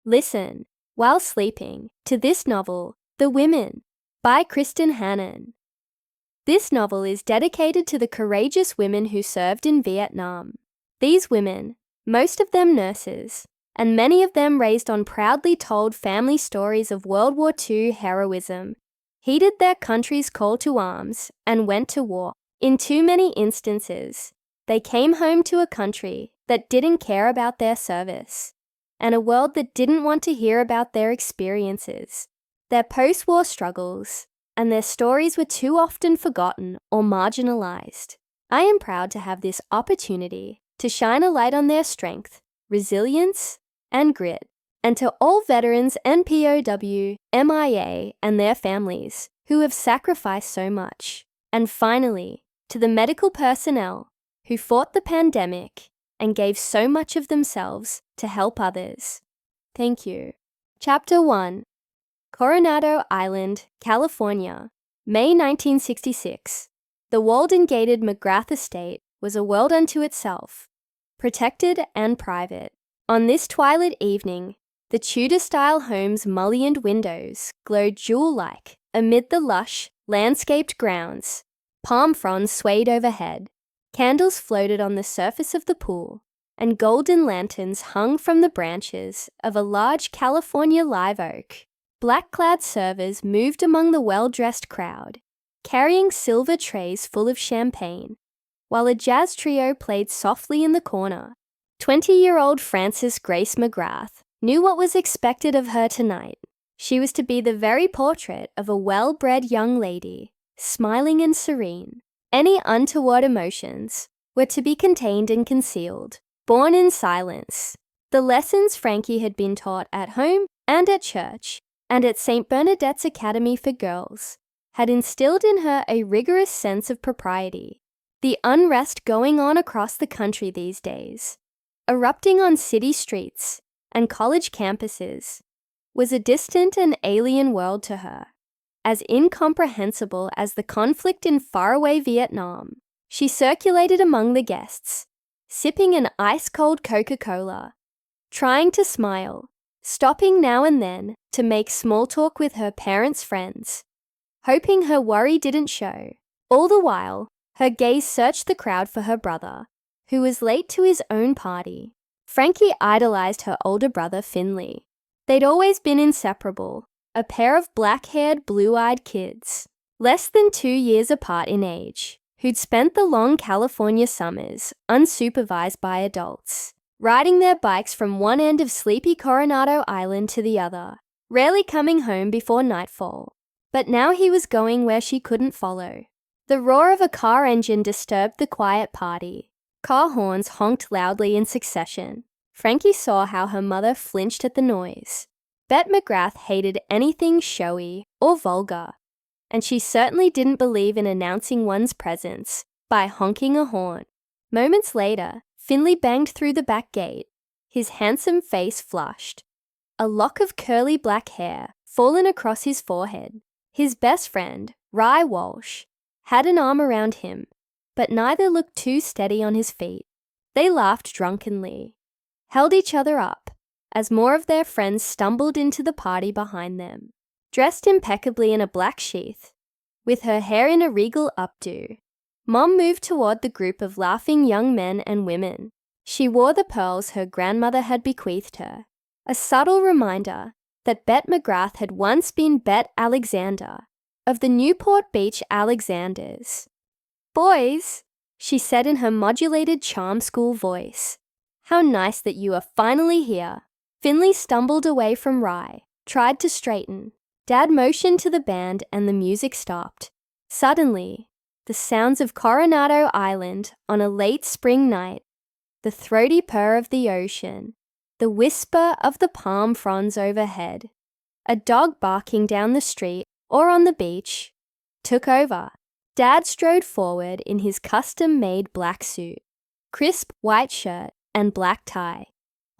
Listen, while sleeping, to this novel, The Women, by Kristin Hannah. This novel is dedicated to the courageous women who served in Vietnam. These women, most of them nurses, and many of them raised on proudly told family stories of World War II heroism, heeded their country's call to arms and went to war. In too many instances, they came home to a country that didn't care about their service, and a world that didn't want to hear about their experiences, their post-war struggles, and their stories were too often forgotten or marginalized. I am proud to have this opportunity to shine a light on their strength, resilience, and grit, and to all veterans and POW, MIA, and their families who have sacrificed so much. And finally, to the medical personnel who fought the pandemic and gave so much of themselves to help others. Thank you. Chapter 1. Coronado Island, California, May 1966. The walled-and-gated McGrath estate was a world unto itself, protected and private. On this twilight evening, the Tudor-style home's mullioned windows glowed jewel-like amid the lush, landscaped grounds. Palm fronds swayed overhead. Candles floated on the surface of the pool, and golden lanterns hung from the branches of a large California live oak. Black-clad servers moved among the well-dressed crowd, carrying silver trays full of champagne, while a jazz trio played softly in the corner. 20-year-old Frances Grace McGrath knew what was expected of her tonight. She was to be the very portrait of a well-bred young lady, smiling and serene. Any untoward emotions were to be contained and concealed, born in silence. The lessons Frankie had been taught at home and at church and at St. Bernadette's Academy for Girls had instilled in her a rigorous sense of propriety. The unrest going on across the country these days, erupting on city streets and college campuses, was a distant and alien world to her, as incomprehensible as the conflict in faraway Vietnam. She circulated among the guests, sipping an ice-cold Coca-Cola, trying to smile, stopping now and then to make small talk with her parents' friends, hoping her worry didn't show. All the while, her gaze searched the crowd for her brother, who was late to his own party. Frankie idolized her older brother Finley. They'd always been inseparable, a pair of black-haired, blue-eyed kids, less than 2 years apart in age, who'd spent the long California summers unsupervised by adults, riding their bikes from one end of sleepy Coronado Island to the other, rarely coming home before nightfall. But now he was going where she couldn't follow. The roar of a car engine disturbed the quiet party. Car horns honked loudly in succession. Frankie saw how her mother flinched at the noise. Bet McGrath hated anything showy or vulgar, and she certainly didn't believe in announcing one's presence by honking a horn. Moments later, Finley banged through the back gate, his handsome face flushed, a lock of curly black hair fallen across his forehead. His best friend, Rye Walsh, had an arm around him, but neither looked too steady on his feet. They laughed drunkenly, held each other up, as more of their friends stumbled into the party behind them. Dressed impeccably in a black sheath, with her hair in a regal updo, Mom moved toward the group of laughing young men and women. She wore the pearls her grandmother had bequeathed her, a subtle reminder that Bet McGrath had once been Bet Alexander, of the Newport Beach Alexanders. "Boys," she said in her modulated charm school voice, "how nice that you are finally here." Finley stumbled away from Rye, tried to straighten. Dad motioned to the band and the music stopped. Suddenly, the sounds of Coronado Island on a late spring night, the throaty purr of the ocean, the whisper of the palm fronds overhead, a dog barking down the street or on the beach, took over. Dad strode forward in his custom-made black suit, crisp white shirt and black tie,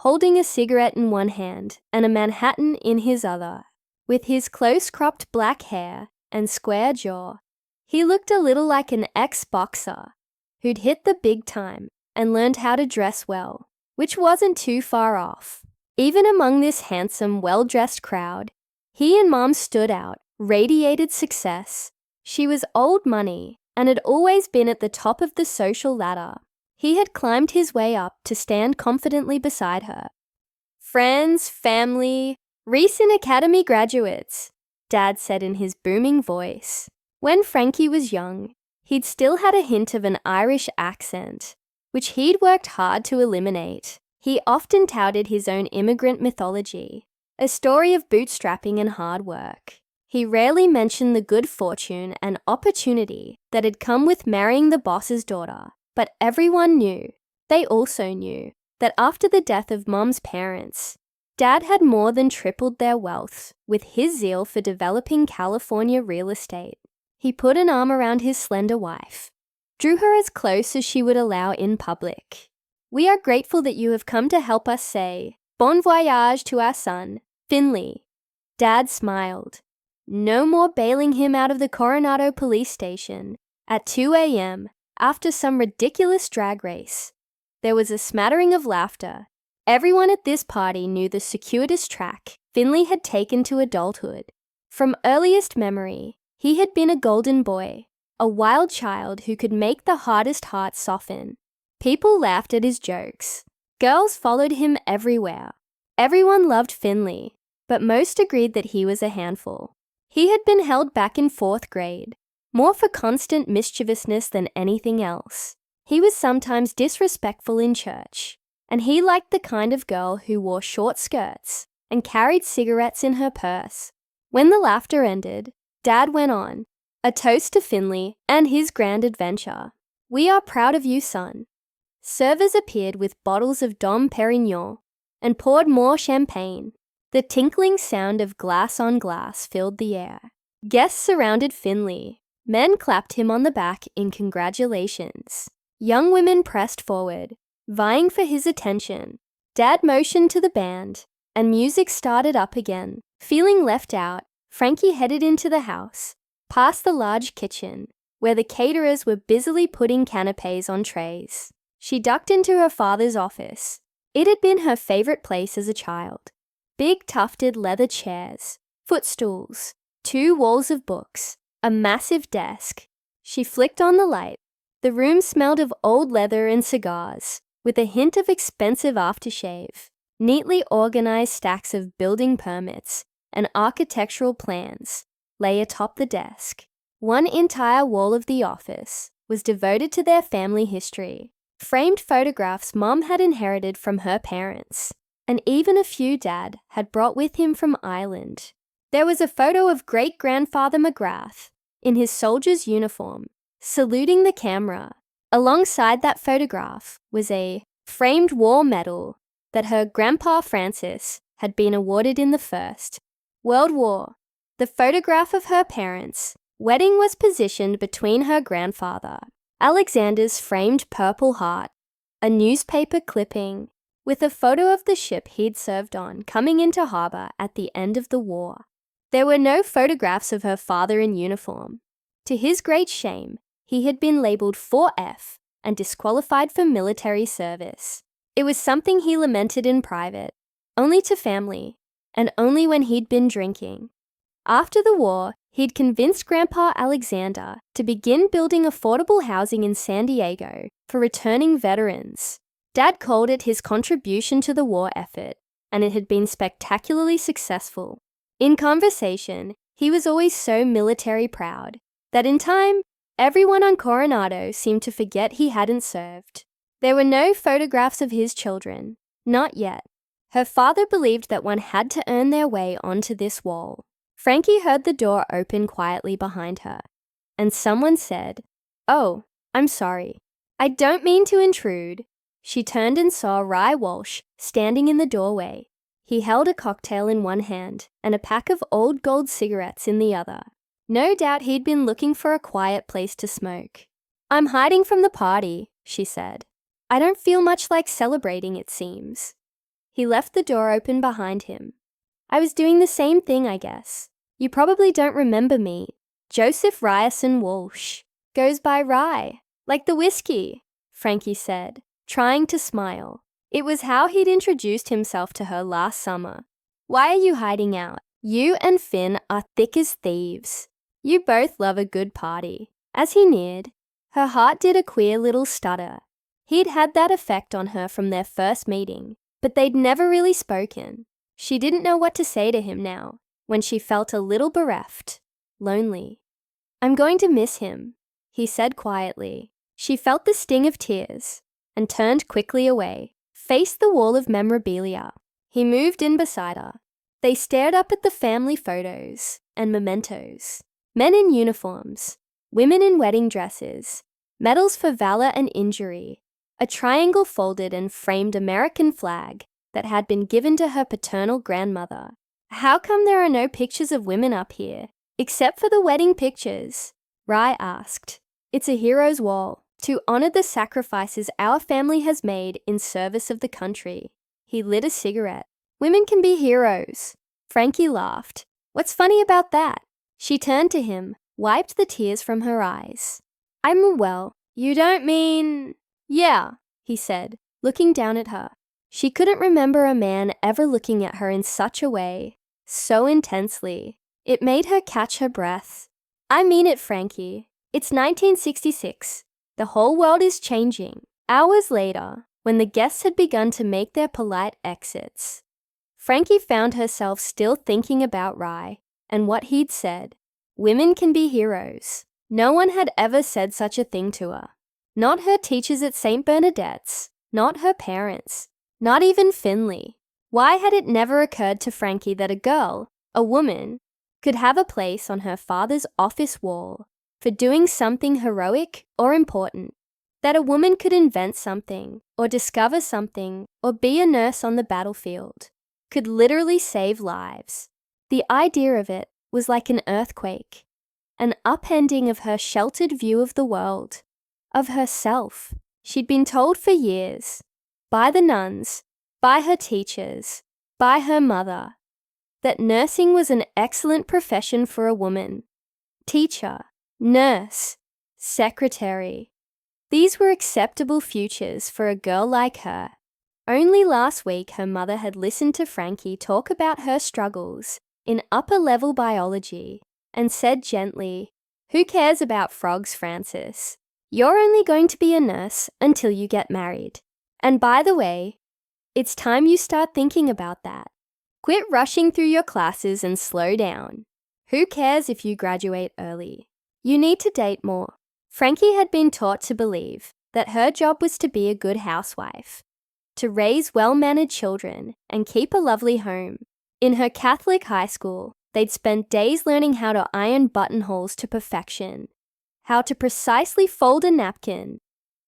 holding a cigarette in one hand and a Manhattan in his other. With his close-cropped black hair and square jaw, he looked a little like an ex-boxer who'd hit the big time and learned how to dress well, which wasn't too far off. Even among this handsome, well-dressed crowd, he and Mom stood out, radiated success. She was old money and had always been at the top of the social ladder. He had climbed his way up to stand confidently beside her. Friends, family, recent academy graduates, Dad said in his booming voice. When Frankie was young, he'd still had a hint of an Irish accent, which he'd worked hard to eliminate. He often touted his own immigrant mythology, a story of bootstrapping and hard work. He rarely mentioned the good fortune and opportunity that had come with marrying the boss's daughter, but everyone knew, they also knew, that after the death of Mom's parents, Dad had more than tripled their wealth with his zeal for developing California real estate. He put an arm around his slender wife, drew her as close as she would allow in public. "We are grateful that you have come to help us say bon voyage to our son, Finley." Dad smiled. No more bailing him out of the Coronado police station at 2 a.m. after some ridiculous drag race. There was a smattering of laughter. Everyone at this party knew the circuitous track Finley had taken to adulthood. From earliest memory, he had been a golden boy, a wild child who could make the hardest heart soften. People laughed at his jokes. Girls followed him everywhere. Everyone loved Finley, but most agreed that he was a handful. He had been held back in 4th grade, more for constant mischievousness than anything else. He was sometimes disrespectful in church, and he liked the kind of girl who wore short skirts and carried cigarettes in her purse. When the laughter ended, Dad went on, a toast to Finley and his grand adventure. "We are proud of you, son." Servers appeared with bottles of Dom Perignon and poured more champagne. The tinkling sound of glass on glass filled the air. Guests surrounded Finley. Men clapped him on the back in congratulations. Young women pressed forward, vying for his attention. Dad motioned to the band, and music started up again. Feeling left out, Frankie headed into the house, past the large kitchen, where the caterers were busily putting canapes on trays. She ducked into her father's office. It had been her favorite place as a child. Big tufted leather chairs, footstools, 2 walls of books, a massive desk. She flicked on the light. The room smelled of old leather and cigars, with a hint of expensive aftershave. Neatly organized stacks of building permits and architectural plans lay atop the desk. One entire wall of the office was devoted to their family history. Framed photographs Mom had inherited from her parents, and even a few Dad had brought with him from Ireland. There was a photo of great-grandfather McGrath in his soldier's uniform, saluting the camera. Alongside that photograph was a framed war medal that her grandpa Francis had been awarded in the First World War. The photograph of her parents' wedding was positioned between her grandfather, Alexander's framed Purple Heart, a newspaper clipping, with a photo of the ship he'd served on coming into harbor at the end of the war. There were no photographs of her father in uniform. To his great shame, he had been labeled 4F and disqualified for military service. It was something he lamented in private, only to family, and only when he'd been drinking. After the war, he'd convinced Grandpa Alexander to begin building affordable housing in San Diego for returning veterans. Dad called it his contribution to the war effort, and it had been spectacularly successful. In conversation, he was always so military proud that in time, everyone on Coronado seemed to forget he hadn't served. There were no photographs of his children, not yet. Her father believed that one had to earn their way onto this wall. Frankie heard the door open quietly behind her, and someone said, "Oh, I'm sorry. I don't mean to intrude." She turned and saw Rye Walsh standing in the doorway. He held a cocktail in one hand and a pack of old gold cigarettes in the other. No doubt he'd been looking for a quiet place to smoke. "I'm hiding from the party," she said. "I don't feel much like celebrating, it seems." He left the door open behind him. "I was doing the same thing, I guess. You probably don't remember me. Joseph Ryerson Walsh. Goes by Rye, like the whiskey," Frankie said, trying to smile. It was how he'd introduced himself to her last summer. "Why are you hiding out? You and Finn are thick as thieves. You both love a good party." As he neared, her heart did a queer little stutter. He'd had that effect on her from their first meeting, but they'd never really spoken. She didn't know what to say to him now, when she felt a little bereft, lonely. "I'm going to miss him," he said quietly. She felt the sting of tears and turned quickly away, faced the wall of memorabilia. He moved in beside her. They stared up at the family photos and mementos. Men in uniforms, women in wedding dresses, medals for valor and injury, a triangle folded and framed American flag that had been given to her paternal grandmother. "How come there are no pictures of women up here, except for the wedding pictures?" Rai asked. "It's a hero's wall, to honor the sacrifices our family has made in service of the country." He lit a cigarette. "Women can be heroes." Frankie laughed. "What's funny about that?" She turned to him, wiped the tears from her eyes. Well, you don't mean—" "Yeah," he said, looking down at her. She couldn't remember a man ever looking at her in such a way, so intensely. It made her catch her breath. "I mean it, Frankie. It's 1966. The whole world is changing." Hours later, when the guests had begun to make their polite exits, Frankie found herself still thinking about Rai and what he'd said. Women can be heroes. No one had ever said such a thing to her. Not her teachers at St. Bernadette's, not her parents, not even Finley. Why had it never occurred to Frankie that a girl, a woman, could have a place on her father's office wall for doing something heroic or important? That a woman could invent something, or discover something, or be a nurse on the battlefield, could literally save lives. The idea of it was like an earthquake, an upending of her sheltered view of the world, of herself. She'd been told for years, by the nuns, by her teachers, by her mother, that nursing was an excellent profession for a woman. Teacher, nurse, secretary. These were acceptable futures for a girl like her. Only last week her mother had listened to Frankie talk about her struggles in upper-level biology and said gently, "Who cares about frogs, Francis? You're only going to be a nurse until you get married. And by the way, it's time you start thinking about that. Quit rushing through your classes and slow down. Who cares if you graduate early? You need to date more." Frankie had been taught to believe that her job was to be a good housewife, to raise well-mannered children and keep a lovely home. In her Catholic high school, they'd spent days learning how to iron buttonholes to perfection, how to precisely fold a napkin,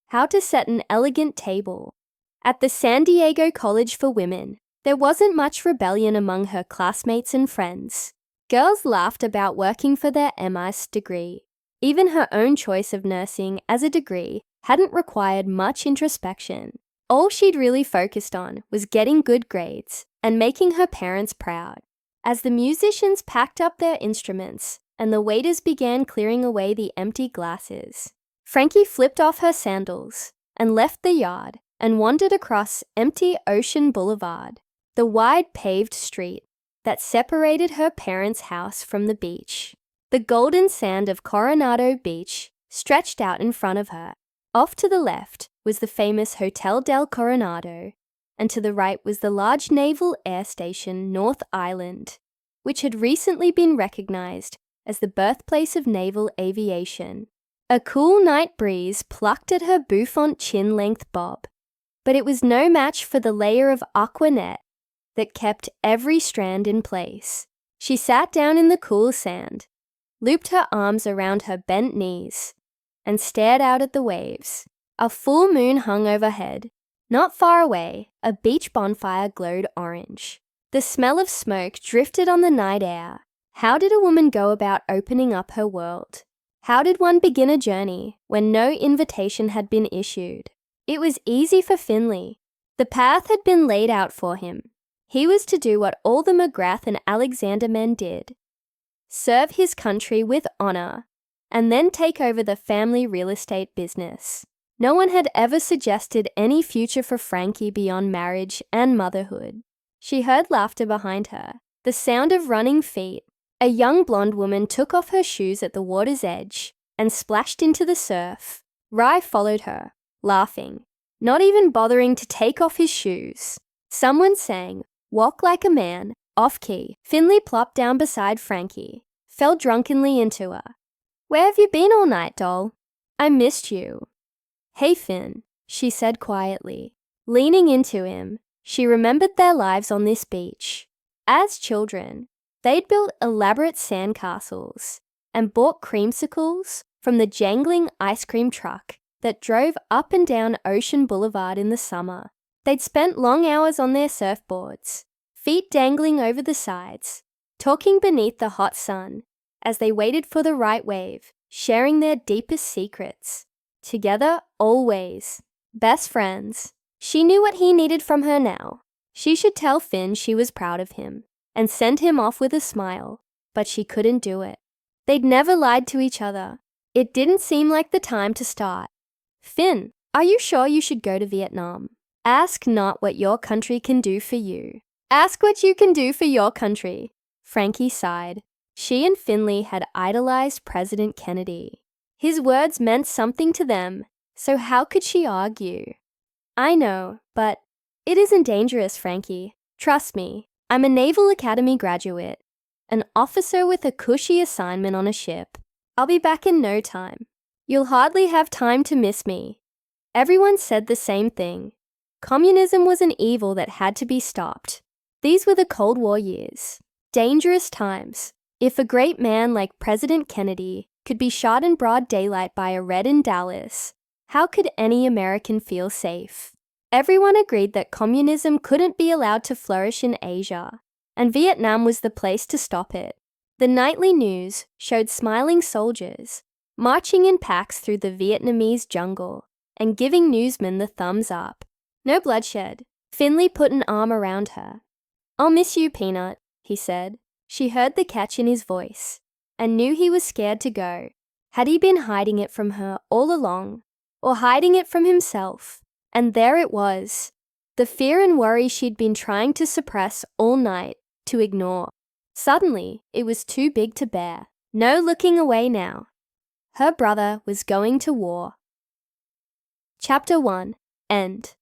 how to set an elegant table. At the San Diego College for Women, there wasn't much rebellion among her classmates and friends. Girls laughed about working for their MS degree. Even her own choice of nursing as a degree hadn't required much introspection. All she'd really focused on was getting good grades and making her parents proud. As the musicians packed up their instruments and the waiters began clearing away the empty glasses, Frankie flipped off her sandals and left the yard and wandered across empty Ocean Boulevard, the wide paved street that separated her parents' house from the beach. The golden sand of Coronado Beach stretched out in front of her. Off to the left was the famous Hotel del Coronado, and to the right was the large naval air station North Island, which had recently been recognized as the birthplace of naval aviation. A cool night breeze plucked at her bouffant chin-length bob, but it was no match for the layer of aqua net that kept every strand in place. She sat down in the cool sand, looped her arms around her bent knees, and stared out at the waves. A full moon hung overhead. Not far away, a beach bonfire glowed orange. The smell of smoke drifted on the night air. How did a woman go about opening up her world? How did one begin a journey when no invitation had been issued? It was easy for Finley. The path had been laid out for him. He was to do what all the McGrath and Alexander men did: serve his country with honor, and then take over the family real estate business. No one had ever suggested any future for Frankie beyond marriage and motherhood. She heard laughter behind her, the sound of running feet. A young blonde woman took off her shoes at the water's edge and splashed into the surf. Rai followed her, laughing, not even bothering to take off his shoes. Someone sang, "Walk Like a Man," off-key. Finley plopped down beside Frankie, fell drunkenly into her. "Where have you been all night, doll? I missed you." "Hey, Finn," she said quietly. Leaning into him, she remembered their lives on this beach. As children, they'd built elaborate sandcastles and bought creamsicles from the jangling ice cream truck that drove up and down Ocean Boulevard in the summer. They'd spent long hours on their surfboards, feet dangling over the sides, talking beneath the hot sun as they waited for the right wave, sharing their deepest secrets. Together, always. Best friends. She knew what he needed from her now. She should tell Finn she was proud of him and send him off with a smile, but she couldn't do it. They'd never lied to each other. It didn't seem like the time to start. "Finn, are you sure you should go to Vietnam? Ask not what your country can do for you. Ask what you can do for your country." Frankie sighed. She and Finley had idolized President Kennedy. His words meant something to them, so how could she argue? "I know, but it isn't dangerous, Frankie. Trust me, I'm a Naval Academy graduate, an officer with a cushy assignment on a ship. I'll be back in no time. You'll hardly have time to miss me." Everyone said the same thing. Communism was an evil that had to be stopped. These were the Cold War years. Dangerous times. If a great man like President Kennedy could be shot in broad daylight by a Red in Dallas, how could any American feel safe? Everyone agreed that communism couldn't be allowed to flourish in Asia, and Vietnam was the place to stop it. The nightly news showed smiling soldiers marching in packs through the Vietnamese jungle and giving newsmen the thumbs up. No bloodshed. Finley put an arm around her. "I'll miss you, Peanut," he said. She heard the catch in his voice and knew he was scared to go. Had he been hiding it from her all along, or hiding it from himself? And there it was, the fear and worry she'd been trying to suppress all night, to ignore. Suddenly, it was too big to bear. No looking away now. Her brother was going to war. Chapter 1. End.